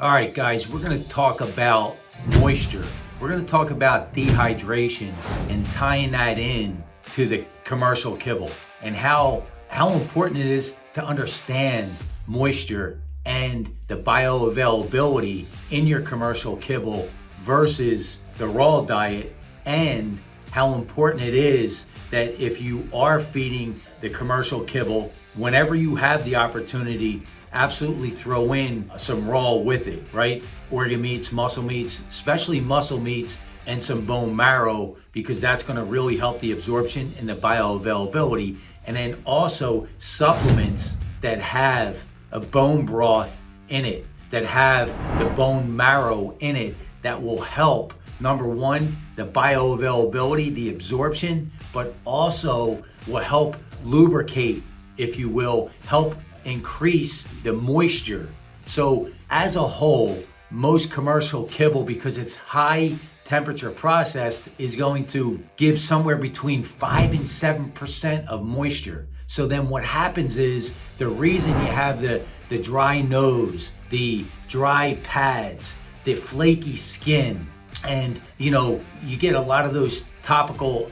All right, guys, we're going to talk about moisture. We're going to talk about dehydration and tying that in to the commercial kibble and how important it is to understand moisture and the bioavailability in your commercial kibble versus the raw diet, and how important it is that if you are feeding the commercial kibble, whenever you have the opportunity, absolutely throw in some raw with it, right? Organ meats, muscle meats, especially muscle meats, and some bone marrow, because that's going to really help the absorption and the bioavailability. And then also supplements that have a bone broth in it, that have the bone marrow in it, that will help, number one, the bioavailability, the absorption, but also will help lubricate, if you will, help increase the moisture. So as a whole, most commercial kibble, because it's high temperature processed, is going to give somewhere between 5 and 7% of moisture. So then what happens is, the reason you have the dry nose, the dry pads, the flaky skin, and you get a lot of those topical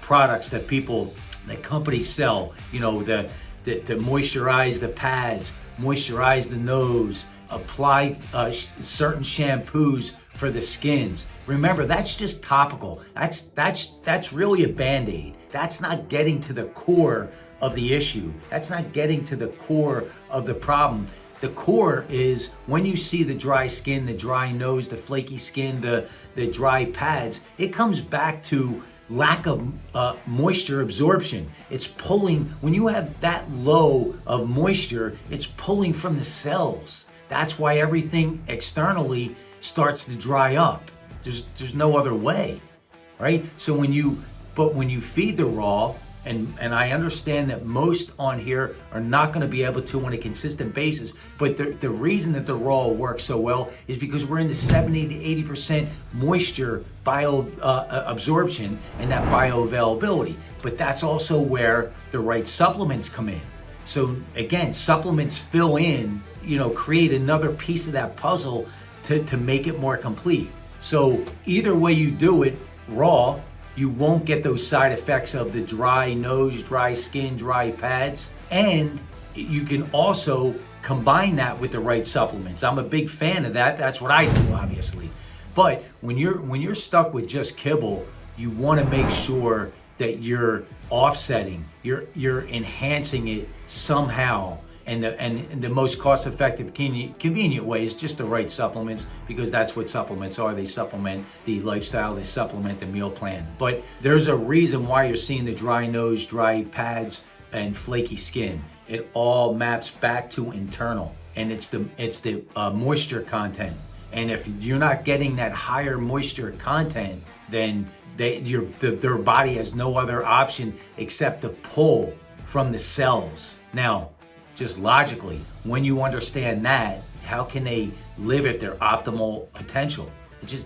products that companies sell, to moisturize the pads, moisturize the nose, apply certain shampoos for the skins. Remember, that's just topical. That's really a Band-Aid. That's not getting to the core of the issue. That's not getting to the core of the problem. The core is when you see the dry skin, the dry nose, the flaky skin, the dry pads, it comes back to lack of moisture absorption. It's pulling, when you have that low of moisture, it's pulling from the cells. That's why everything externally starts to dry up. There's no other way, right? So when you feed the raw, and I understand that most on here are not going to be able to on a consistent basis, but the reason that the raw works so well is because we're in the 70 to 80% moisture absorption and that bioavailability. But that's also where the right supplements come in. So again, supplements fill in, create another piece of that puzzle to make it more complete. So either way you do it, raw, you won't get those side effects of the dry nose, dry skin, dry pads, and you can also combine that with the right supplements. I'm a big fan of that. That's what I do, obviously. But when you're stuck with just kibble, you want to make sure that you're offsetting, you're enhancing it somehow. And the most cost-effective, convenient way is just the right supplements, because that's what supplements are. They supplement the lifestyle, they supplement the meal plan. But there's a reason why you're seeing the dry nose, dry pads, and flaky skin. It all maps back to internal, and it's the moisture content. And if you're not getting that higher moisture content, then their body has no other option except to pull from the cells. Now, just logically, when you understand that, how can they live at their optimal potential?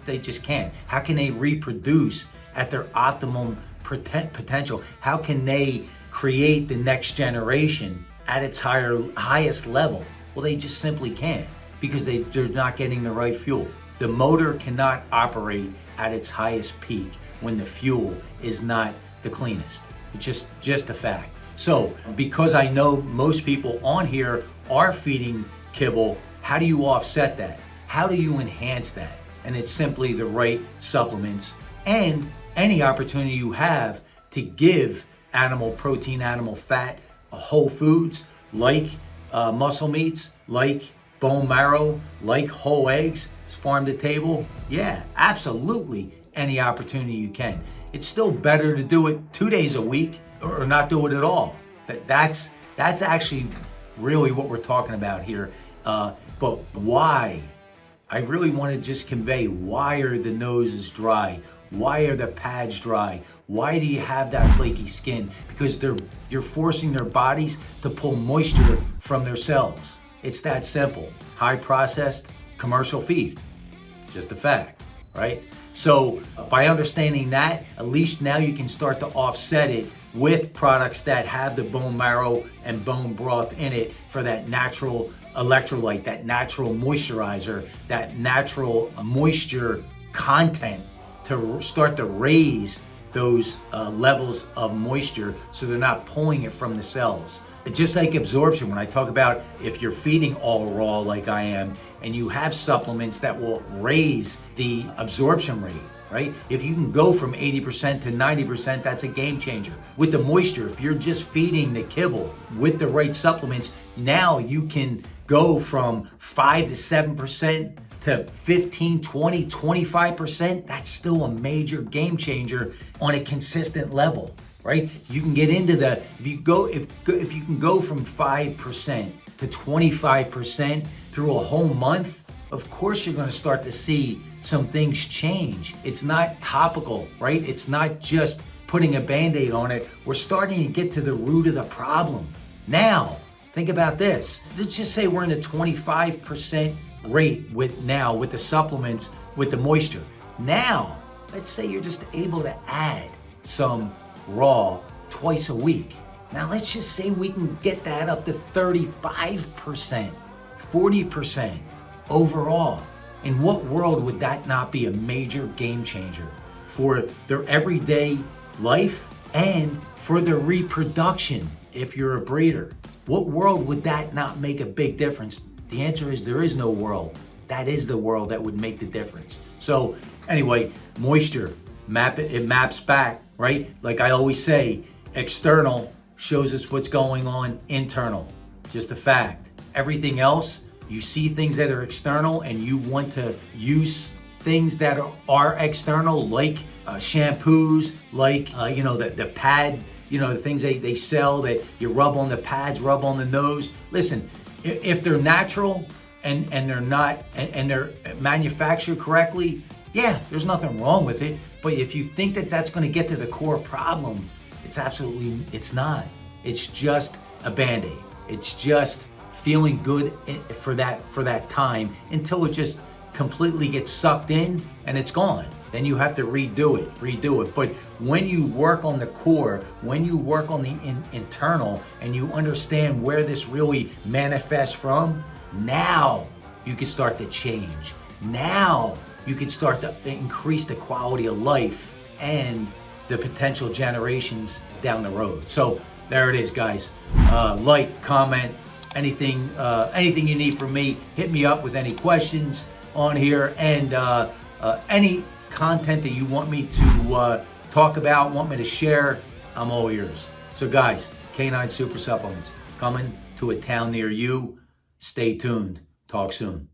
They just can't. How can they reproduce at their optimum potential? How can they create the next generation at its highest level? Well, they just simply can't, because they're not getting the right fuel. The motor cannot operate at its highest peak when the fuel is not the cleanest. It's just a fact. So, because I know most people on here are feeding kibble, how do you offset that? How do you enhance that? And it's simply the right supplements and any opportunity you have to give animal protein, animal fat, whole foods like muscle meats, like bone marrow, like whole eggs, farm to table. Yeah, absolutely, any opportunity you can. It's still better to do it 2 days a week or not do it at all. That's actually really what we're talking about here. But why? I really want to just convey, why are the noses dry? Why are the pads dry? Why do you have that flaky skin? Because you're forcing their bodies to pull moisture from their cells. It's that simple. High processed commercial feed. Just a fact, right? So by understanding that, at least now you can start to offset it with products that have the bone marrow and bone broth in it for that natural electrolyte, that natural moisturizer, that natural moisture content to start to raise those levels of moisture so they're not pulling it from the cells. Just like absorption, when I talk about if you're feeding all raw like I am, and you have supplements that will raise the absorption rate, right? If you can go from 80% to 90%, that's a game changer. With the moisture, if you're just feeding the kibble with the right supplements, now you can go from 5 to 7% to 15, 20, 25%. That's still a major game changer on a consistent level, right? You can get into the, if you can go from 5% to 25% through a whole month, of course you're going to start to see some things change. It's not topical, right? It's not just putting a Band-Aid on it. We're starting to get to the root of the problem. Now, think about this. Let's just say we're in a 25% rate with the supplements, with the moisture. Now, let's say you're just able to add some raw twice a week. Now let's just say we can get that up to 35%, 40% overall. In what world would that not be a major game changer for their everyday life and for their reproduction if you're a breeder? What world would that not make a big difference? The answer is there is no world. That is the world that would make the difference. So anyway, moisture, it maps back, right? Like I always say, external shows us what's going on internal. Just a fact. Everything else, you see things that are external and you want to use things that are external, like shampoos, like the pad, the things they sell that you rub on the pads, rub on the nose. Listen, if they're natural and they're not and they're manufactured correctly, yeah, there's nothing wrong with it. But if you think that that's going to get to the core problem, it's not. It's just a Band-Aid. It's just feeling good for that time until it just completely gets sucked in and it's gone. Then you have to redo it. But when you work on the core, when you work on the internal, and you understand where this really manifests from, now you can start to change. Now you can start to increase the quality of life and the potential generations down the road. So there it is, guys. Like, comment, anything you need from me. Hit me up with any questions on here, and any content that you want me to talk about, want me to share, I'm all ears. So guys, K9 Super Supplements coming to a town near you. Stay tuned. Talk soon.